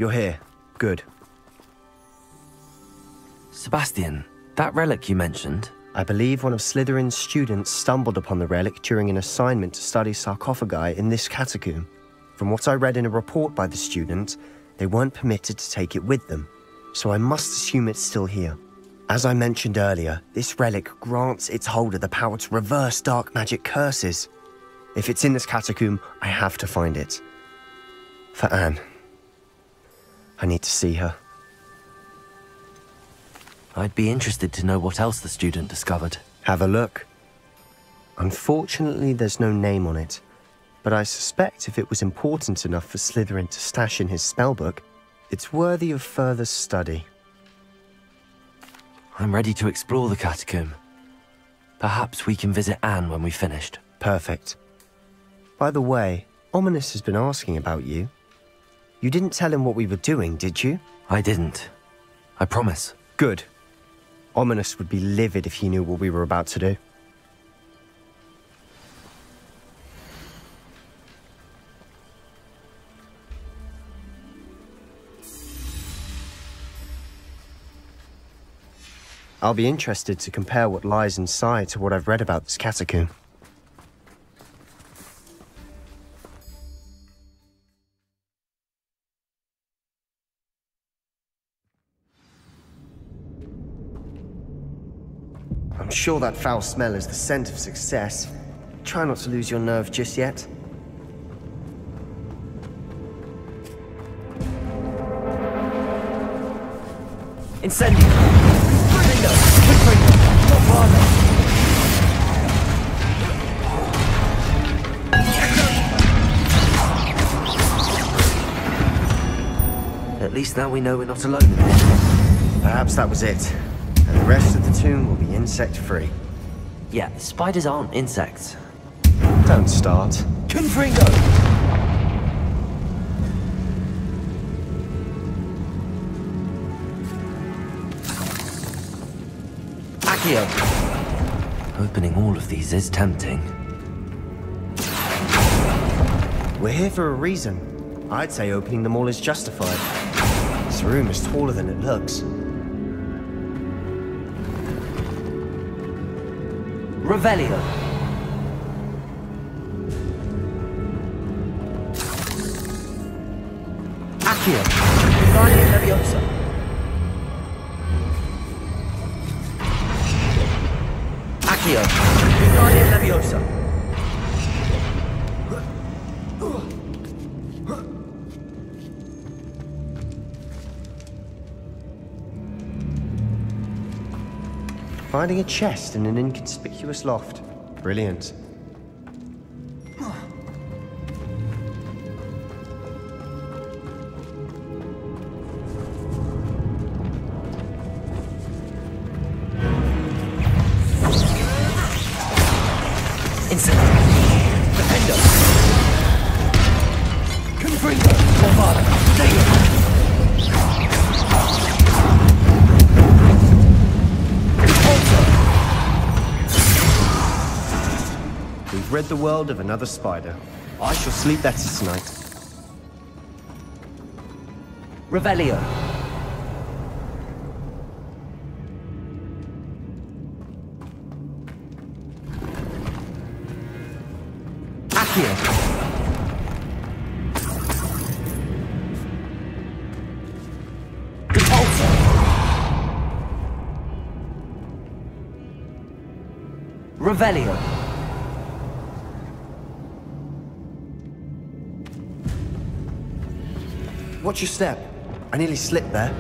You're here. Good. Sebastian, that relic you mentioned... I believe one of Slytherin's students stumbled upon the relic during an assignment to study sarcophagi in this catacomb. From what I read in a report by the student, they weren't permitted to take it with them, so I must assume it's still here. As I mentioned earlier, this relic grants its holder the power to reverse dark magic curses. If it's in this catacomb, I have to find it. For Anne. I need to see her. I'd be interested to know what else the student discovered. Have a look. Unfortunately, there's no name on it, but I suspect if it was important enough for Slytherin to stash in his spellbook, it's worthy of further study. I'm ready to explore the catacomb. Perhaps we can visit Anne when we've finished. Perfect. By the way, Ominous has been asking about you. You didn't tell him what we were doing, did you? I didn't. I promise. Good. Ominous would be livid if he knew what we were about to do. I'll be interested to compare what lies inside to what I've read about this catacomb. I'm sure that foul smell is the scent of success. Try not to lose your nerve just yet. Incendio! At least now we know we're not alone in this. Perhaps that was it. And the rest of the tomb will be insect-free. Yeah, spiders aren't insects. Don't start. Confringo! Accio! Opening all of these is tempting. We're here for a reason. I'd say opening them all is justified. This room is taller than it looks. Revelio. Accio. Guardian Leviosa. Accio. Guardian Leviosa. Finding a chest in an inconspicuous loft. Brilliant. Rid the world of another spider. I shall sleep better tonight. Revelio. Accio. Repulsor. Revelio. Watch your step. I nearly slipped there.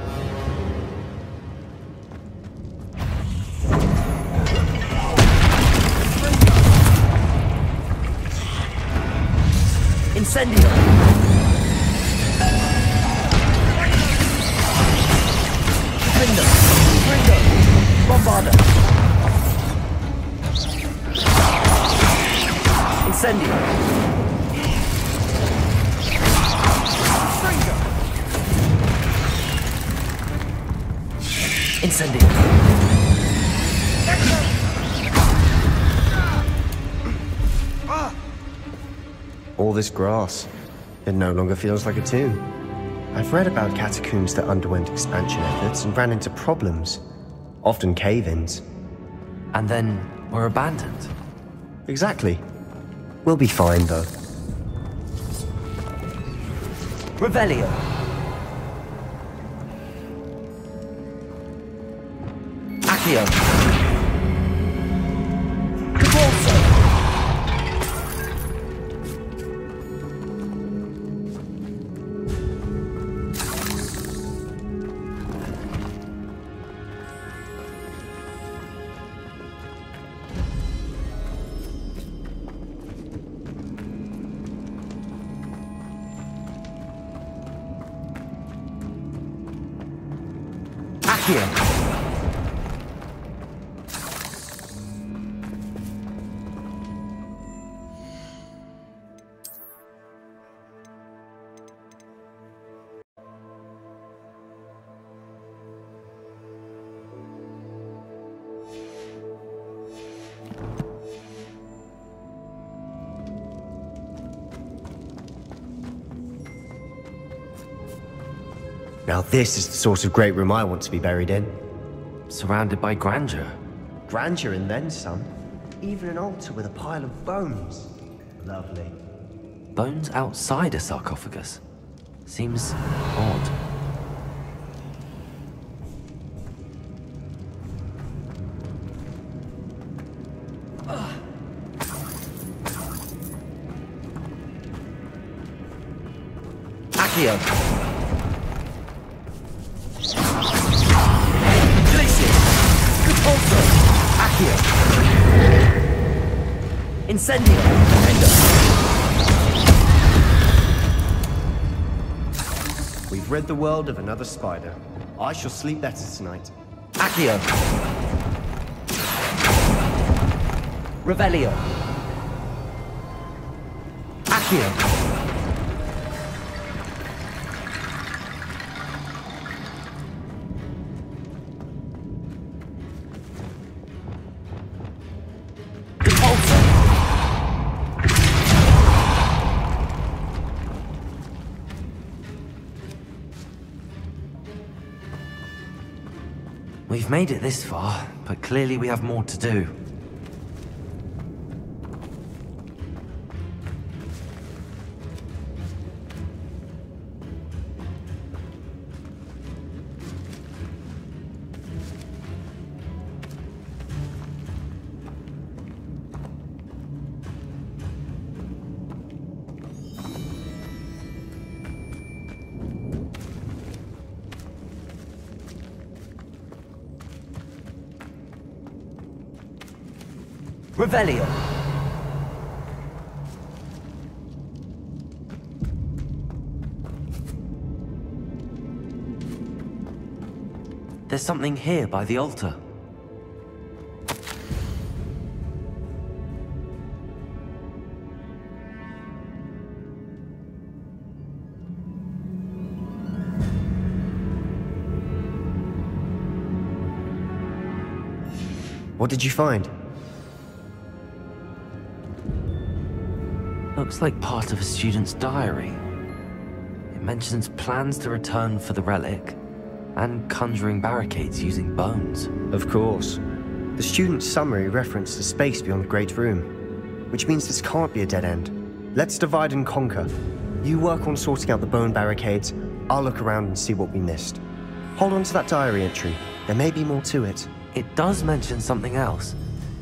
Incendio! Window! Window! Bombarda! Incendio! Incendio! All this grass. It no longer feels like a tomb. I've read about catacombs that underwent expansion efforts and ran into problems, often cave-ins. And then were abandoned. Exactly. We'll be fine, though. Revelio. Accio. Cabalso. Accio. Now this is the sort of great room I want to be buried in. Surrounded by grandeur. Grandeur and then some. Even an altar with a pile of bones. Lovely. Bones outside a sarcophagus. Seems odd. Accio. Accio. Incendio. We've rid the world of another spider. I shall sleep better tonight. Accio. Revelio. Accio. We've made it this far, but clearly we have more to do. Revelio. There's something here by the altar. What did you find? Looks like part of a student's diary. It mentions plans to return for the relic, and conjuring barricades using bones. Of course. The student's summary referenced a space beyond the Great Room, which means this can't be a dead end. Let's divide and conquer. You work on sorting out the bone barricades, I'll look around and see what we missed. Hold on to that diary entry. There may be more to it. It does mention something else.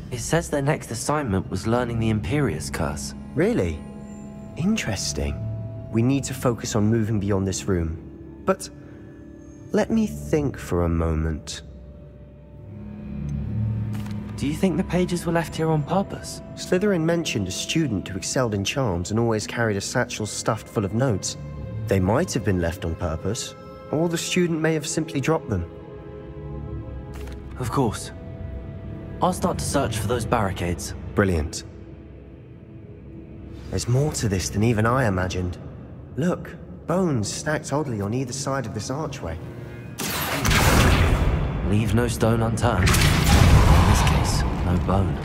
It says their next assignment was learning the Imperius Curse. Really? Interesting. We need to focus on moving beyond this room. But let me think for a moment. Do you think the pages were left here on purpose? Slytherin mentioned a student who excelled in charms and always carried a satchel stuffed full of notes. They might have been left on purpose, or the student may have simply dropped them. Of course. I'll start to search for those barricades. Brilliant. There's more to this than even I imagined. Look, bones stacked oddly on either side of this archway. Leave no stone unturned. In this case, no bone.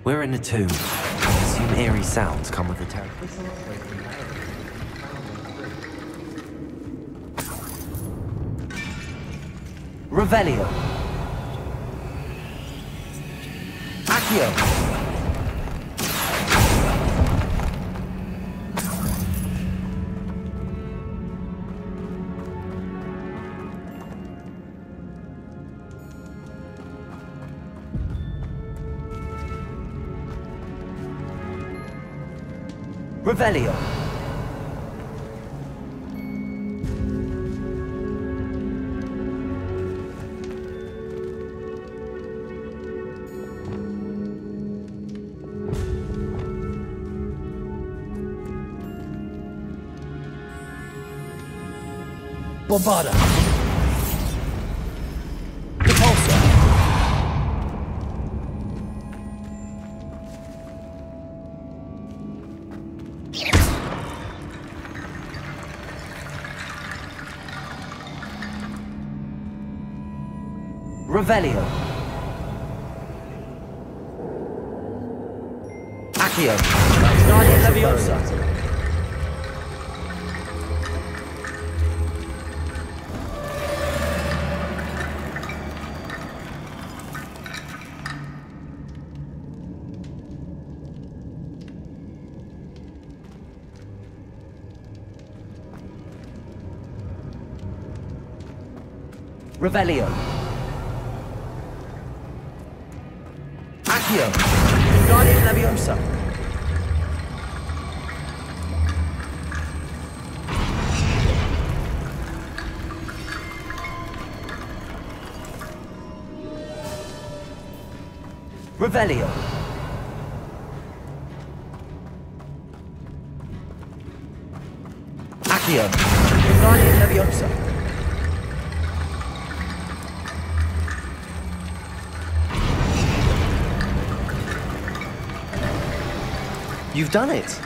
We're in a tomb. I assume eerie sounds come with the territory. Revelio. Accio. Revelio. Bombarda. Repulsor. Revelio. Accio. Guardian Leviosa. Revelio. Accio. Guardian Leviosa. Revelio. Accio. Guardian Leviosa. You've done it!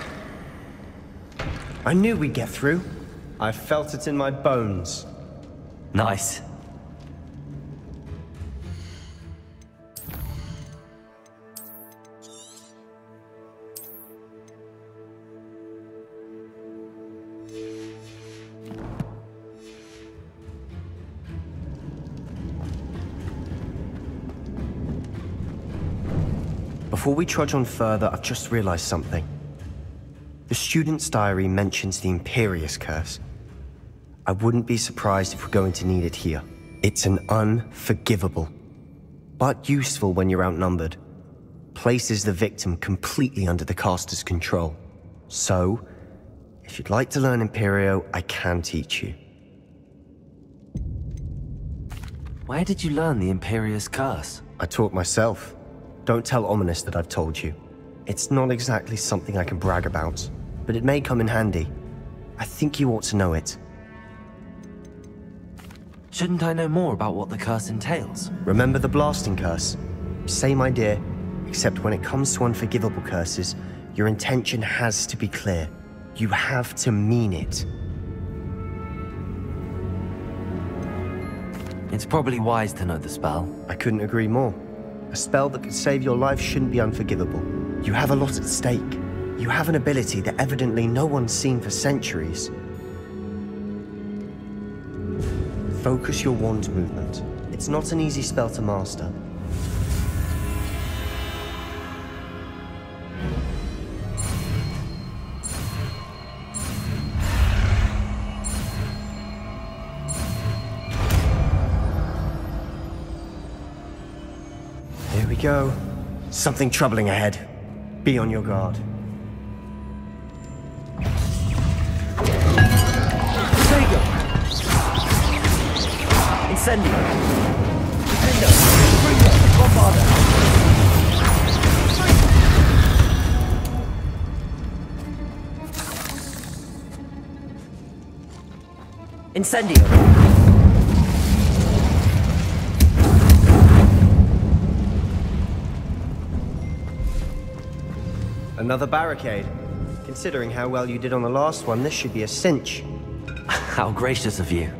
I knew we'd get through. I felt it in my bones. Nice. Before we trudge on further, I've just realized something. The student's diary mentions the Imperious Curse. I wouldn't be surprised if we're going to need it here. It's an unforgivable, but useful when you're outnumbered. Places the victim completely under the caster's control. So, if you'd like to learn Imperio, I can teach you. Where did you learn the Imperious Curse? I taught myself. Don't tell Ominous that I've told you. It's not exactly something I can brag about, but it may come in handy. I think you ought to know it. Shouldn't I know more about what the curse entails? Remember the blasting curse? Same idea, except when it comes to unforgivable curses, your intention has to be clear. You have to mean it. It's probably wise to know the spell. I couldn't agree more. A spell that could save your life shouldn't be unforgivable. You have a lot at stake. You have an ability that evidently no one's seen for centuries. Focus your wand's movement. It's not an easy spell to master. Here we go. Something troubling ahead. Be on your guard. Fuego! Incendio! Defendo! Fuego! Bombarda! Incendio! Another barricade. Considering how well you did on the last one, this should be a cinch. How gracious of you.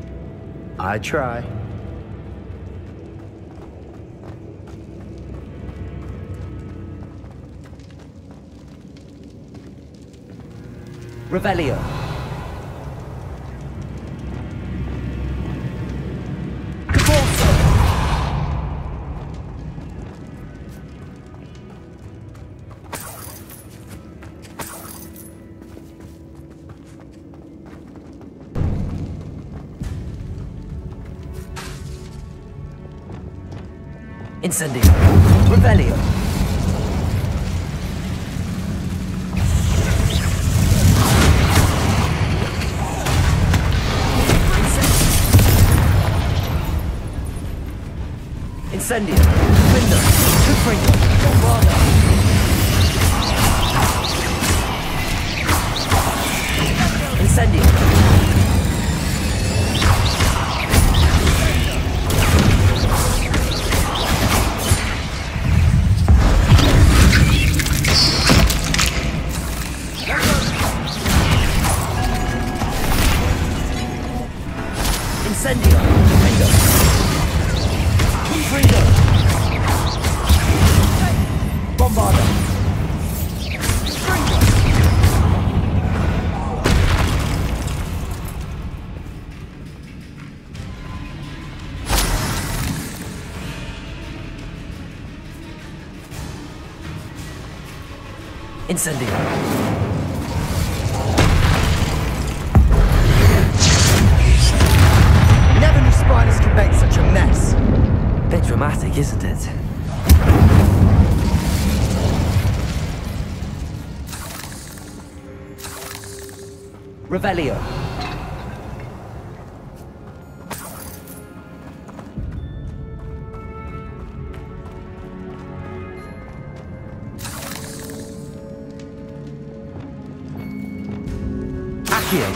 I try. Revelio. Capulso. Incendio. Rebellion. Incendio. Window. Confringo. Bombarda. Incendio. Incendio. Confringo. Confringo. Bombarda. Incendio. Never knew spiders could make such a mess. Bit dramatic, isn't it? Revelio. Accio.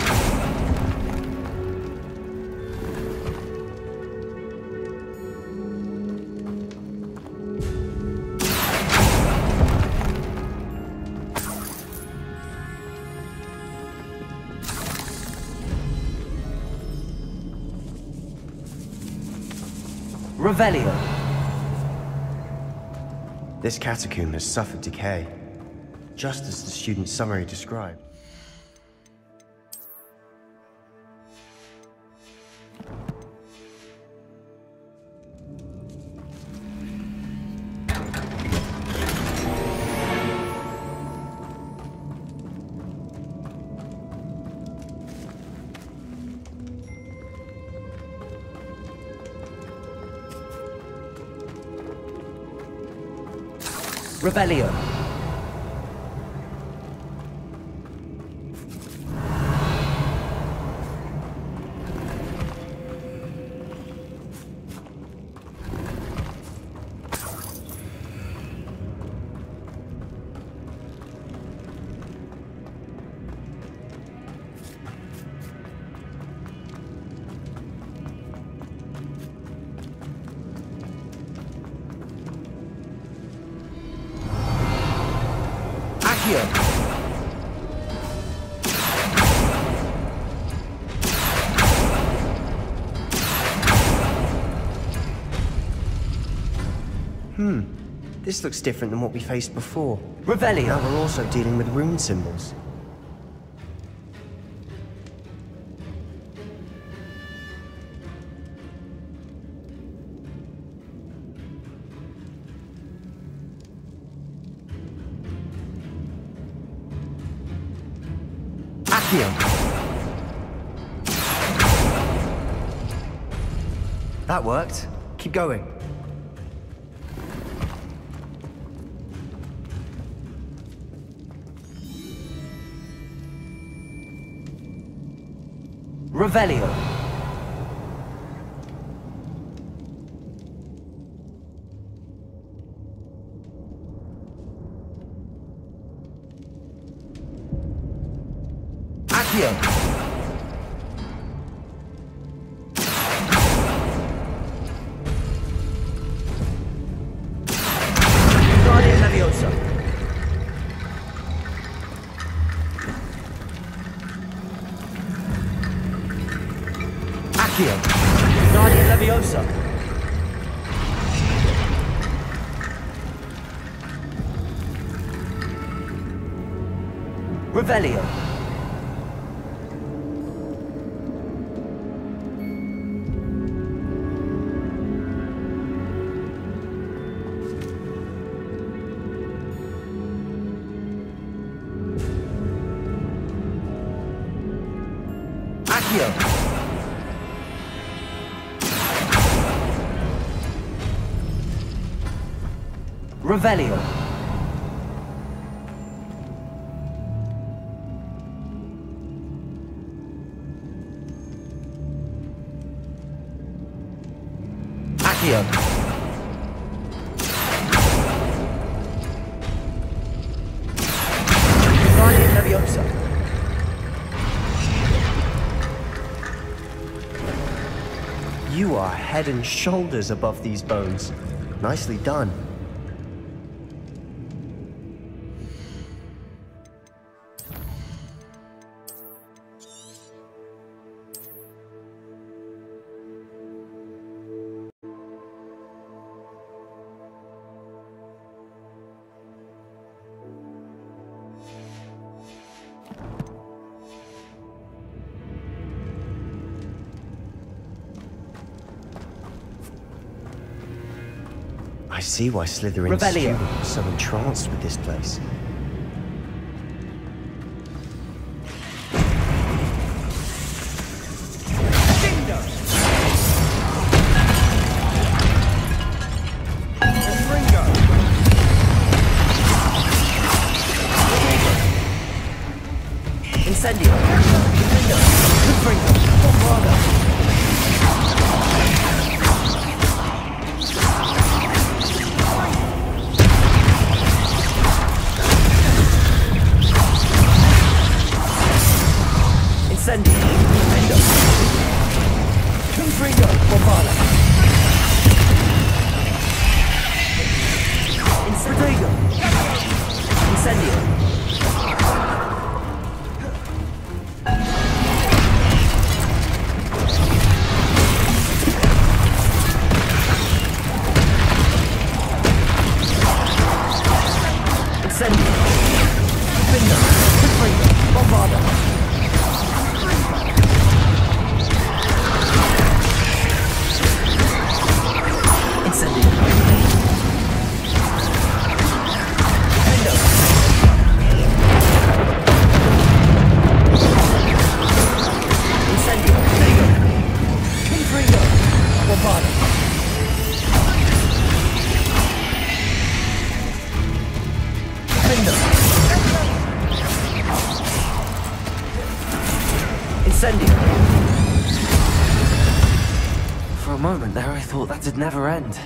Revelio. This catacomb has suffered decay, just as the student's summary described. Revelio. This looks different than what we faced before. Revelio. Now we're also dealing with rune symbols. Accio. That worked. Keep going. Revelio. Accio. Guardia Leviosa. Accio. Guardia Leviosa. Revelio. Accio. Revelio. Accio. Guardian Leviosa. You are head and shoulders above these bones. Nicely done. I see why Slytherin's students are so entranced with this place. Incendio. For a moment there I thought that'd never end.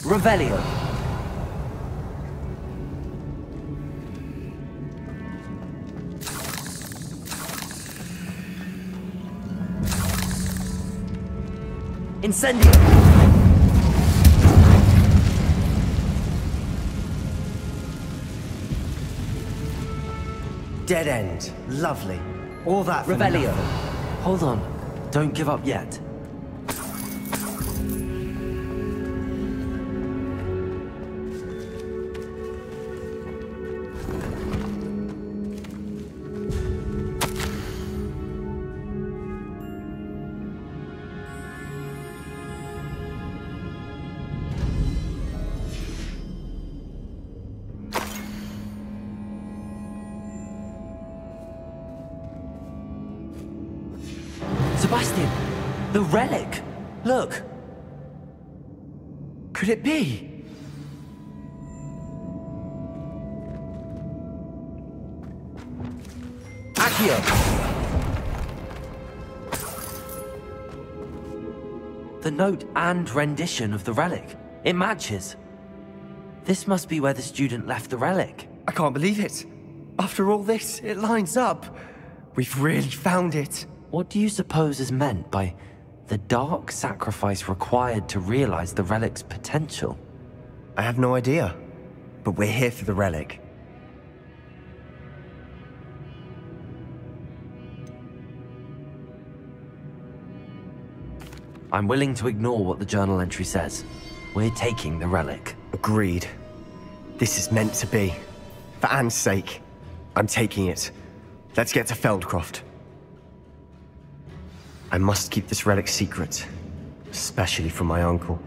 Revelio. Incendio. Dead end. Lovely. All that for Revelio. nothing. Hold on. Don't give up yet. Sebastian, the relic! Look! Could it be? Accio! The note and rendition of the relic. It matches. This must be where the student left the relic. I can't believe it. After all this, it lines up. We've really found it. What do you suppose is meant by the dark sacrifice required to realize the relic's potential? I have no idea, but we're here for the relic. I'm willing to ignore what the journal entry says. We're taking the relic. Agreed. This is meant to be. For Anne's sake, I'm taking it. Let's get to Feldcroft. I must keep this relic secret, especially from my uncle.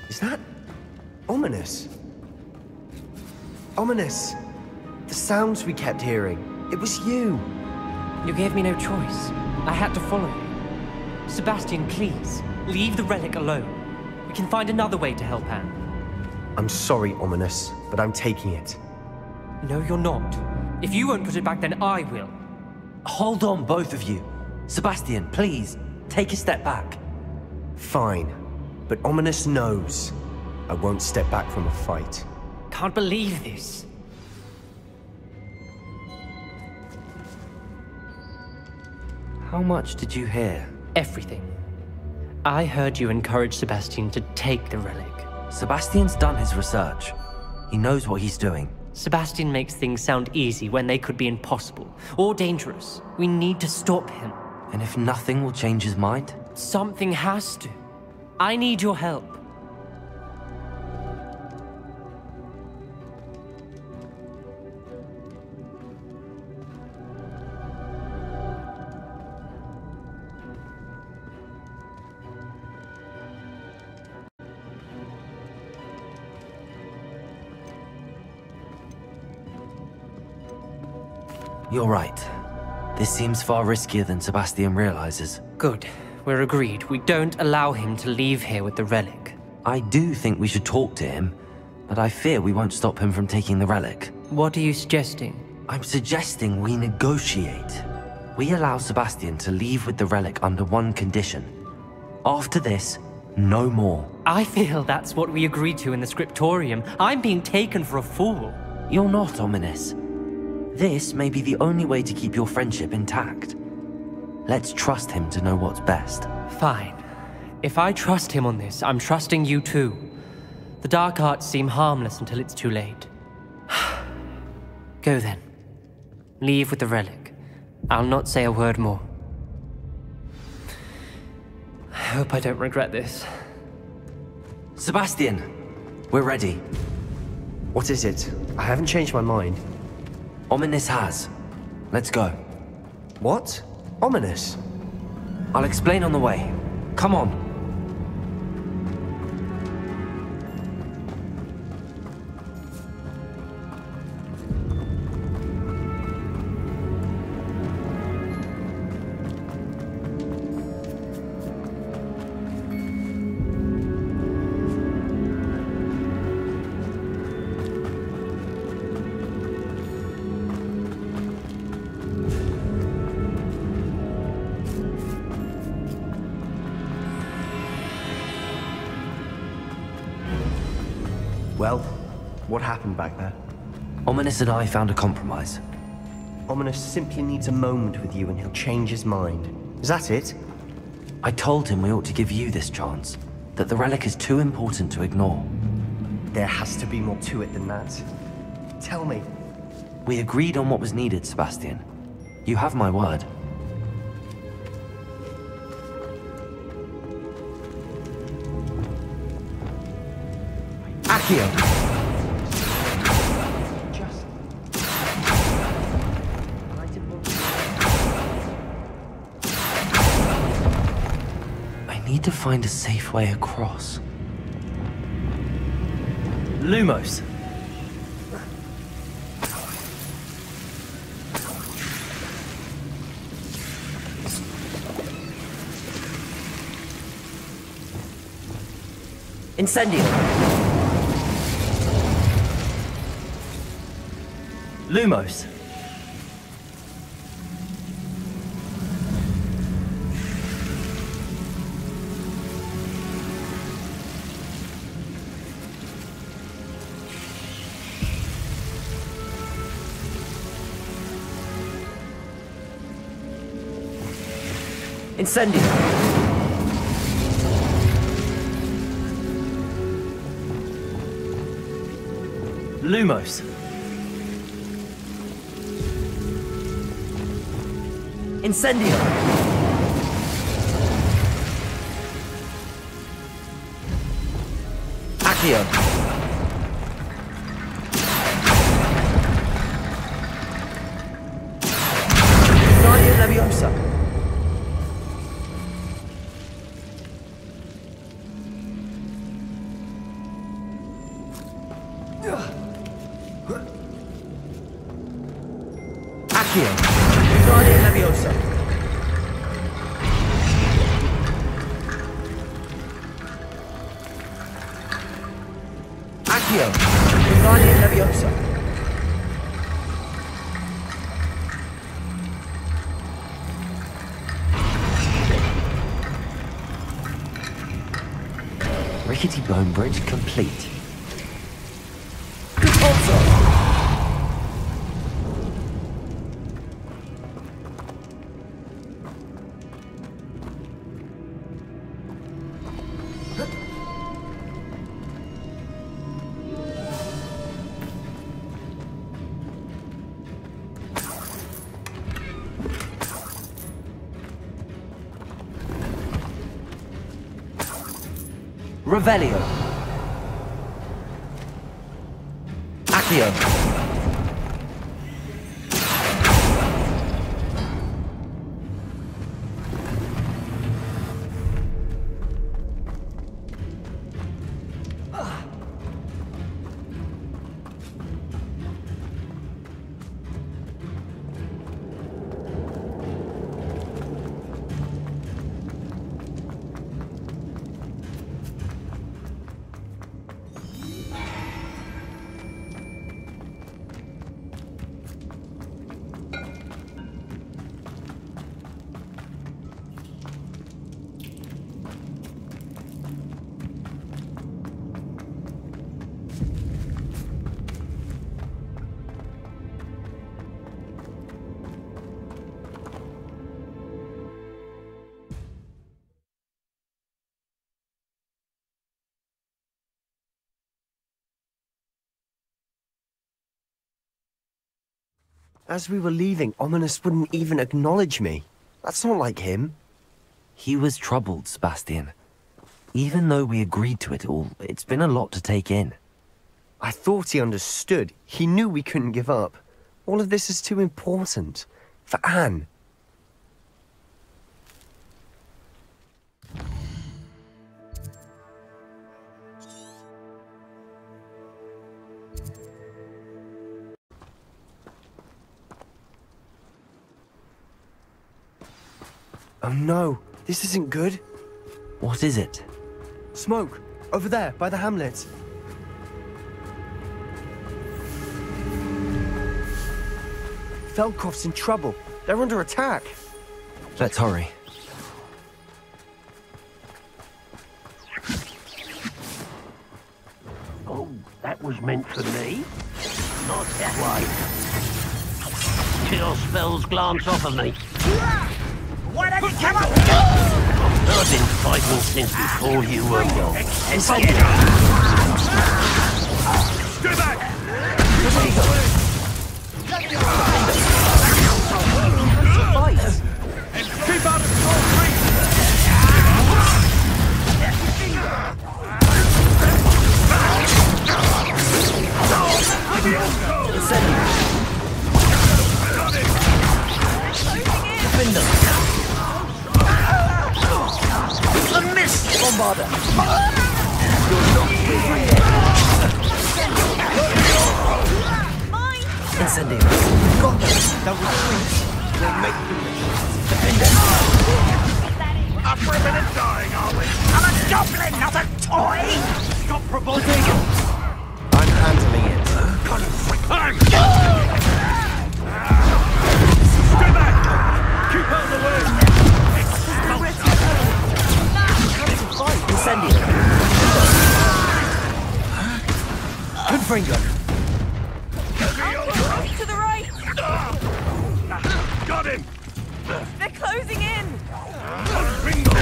Is that ominous? Ominous! The sounds we kept hearing. It was you! You gave me no choice. I had to follow you. Sebastian, please, leave the relic alone. We can find another way to help Anne. I'm sorry, Ominous, but I'm taking it. No, you're not. If you won't put it back, then I will. Hold on, both of you. Sebastian, please, take a step back. Fine, but Ominous knows I won't step back from a fight. Can't believe this. How much did you hear? Everything. I heard you encourage Sebastian to take the relic. Sebastian's done his research. He knows what he's doing. Sebastian makes things sound easy when they could be impossible or dangerous. We need to stop him. And if nothing will change his mind? Something has to. I need your help. You're right. This seems far riskier than Sebastian realizes. Good. We're agreed. We don't allow him to leave here with the relic. I do think we should talk to him, but I fear we won't stop him from taking the relic. What are you suggesting? I'm suggesting we negotiate. We allow Sebastian to leave with the relic under one condition. After this, no more. I feel that's what we agreed to in the scriptorium. I'm being taken for a fool. You're not, Ominous. This may be the only way to keep your friendship intact. Let's trust him to know what's best. Fine. If I trust him on this, I'm trusting you too. The dark arts seem harmless until it's too late. Go then. Leave with the relic. I'll not say a word more. I hope I don't regret this. Sebastian! We're ready. What is it? I haven't changed my mind. Ominous has. Let's go. What? Ominous? I'll explain on the way. Come on. Well, what happened back there? Ominous and I found a compromise. Ominous simply needs a moment with you and he'll change his mind. Is that it? I told him we ought to give you this chance, that the relic is too important to ignore. There has to be more to it than that. Tell me. We agreed on what was needed, Sebastian. You have my word. Accio! I need to find a safe way across. Lumos! Incendio! Lumos! Incendio! Lumos! Incendio! Accio! Accio. Guardia Leviosa. Accio. Guardia Leviosa. Rickety bone bridge complete. Revelio. Accio. As we were leaving, Ominous wouldn't even acknowledge me. That's not like him. He was troubled, Sebastian. Even though we agreed to it all, it's been a lot to take in. I thought he understood. He knew we couldn't give up. All of this is too important. For Anne. Oh no, this isn't good. What is it? Smoke! Over there, by the hamlet. Feldkopf's in trouble. They're under attack. Let's hurry. Oh, that was meant for me. Not that way. Chill spells glance off of me. Why don't you come up? I've been fighting since before you were born. Stay back! Keep out of concrete! A miss, Bombarder! Incendio. Got them. That was sweet. We'll make them. Up for a minute dying, are we? I'm a goblin, not a toy! Stop provoking! I'm handling it. Stay back! Keep out of the way! Incendio. Confringo. To the right! Got him! They're closing in! Bingo!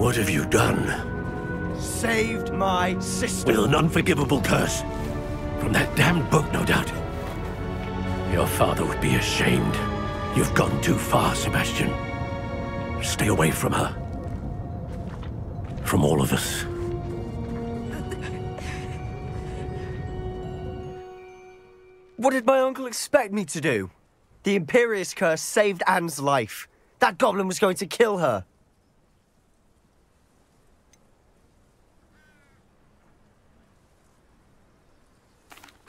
What have you done? Saved my sister. With an unforgivable curse. From that damned book, no doubt. Your father would be ashamed. You've gone too far, Sebastian. Stay away from her. From all of us. What did my uncle expect me to do? The Imperious curse saved Anne's life. That goblin was going to kill her.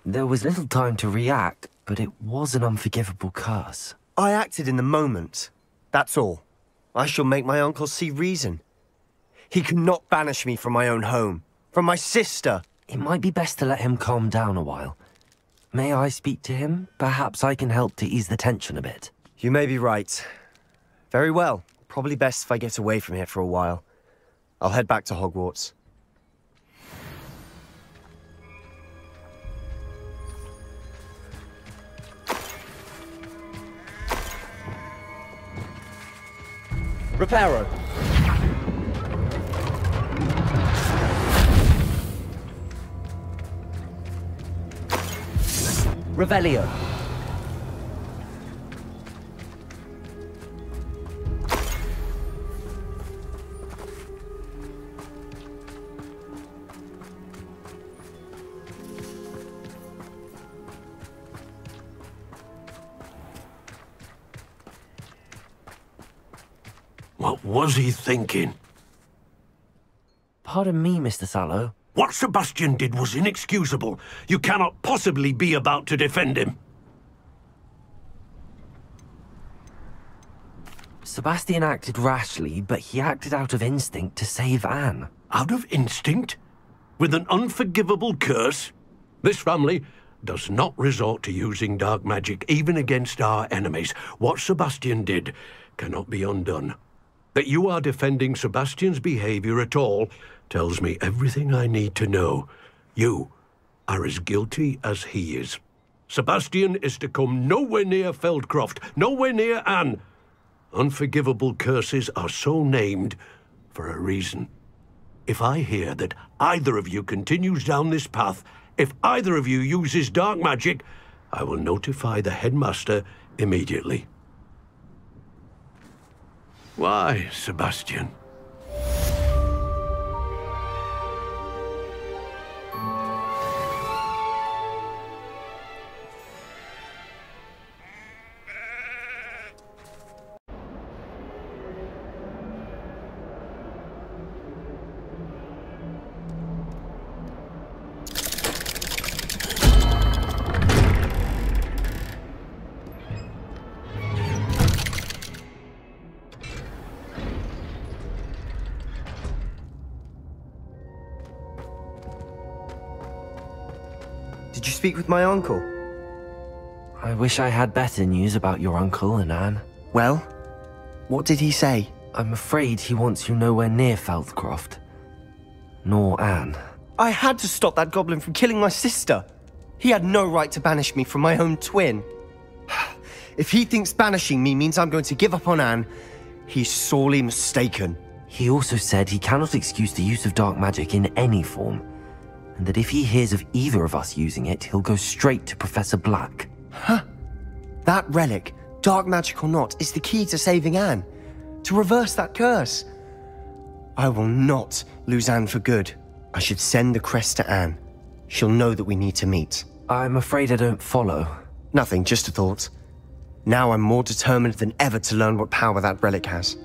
There was little time to react, but it was an unforgivable curse. I acted in the moment. That's all. I shall make my uncle see reason. He cannot banish me from my own home, from my sister. It might be best to let him calm down a while. May I speak to him? Perhaps I can help to ease the tension a bit. You may be right. Very well. Probably best if I get away from here for a while. I'll head back to Hogwarts. Reparo. Revelio. What was he thinking? Pardon me, Mr. Sallow. What Sebastian did was inexcusable. You cannot possibly be about to defend him. Sebastian acted rashly, but he acted out of instinct to save Anne. Out of instinct? With an unforgivable curse? This family does not resort to using dark magic even against our enemies. What Sebastian did cannot be undone. That you are defending Sebastian's behavior at all tells me everything I need to know. You are as guilty as he is. Sebastian is to come nowhere near Feldcroft, nowhere near Anne. Unforgivable curses are so named for a reason. If I hear that either of you continues down this path, if either of you uses dark magic, I will notify the headmaster immediately. Why, Sebastian? Did you speak with my uncle? I wish I had better news about your uncle and Anne. Well, what did he say? I'm afraid he wants you nowhere near Feldcroft. Nor Anne. I had to stop that goblin from killing my sister. He had no right to banish me from my own twin. If he thinks banishing me means I'm going to give up on Anne, he's sorely mistaken. He also said he cannot excuse the use of dark magic in any form, and that if he hears of either of us using it, he'll go straight to Professor Black. Huh? That relic, dark magic or not, is the key to saving Anne. To reverse that curse. I will not lose Anne for good. I should send the crest to Anne. She'll know that we need to meet. I'm afraid I don't follow. Nothing, just a thought. Now I'm more determined than ever to learn what power that relic has.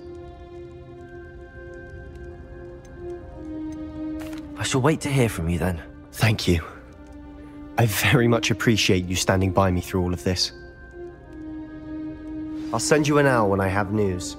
I shall wait to hear from you then. Thank you. I very much appreciate you standing by me through all of this. I'll send you an owl when I have news.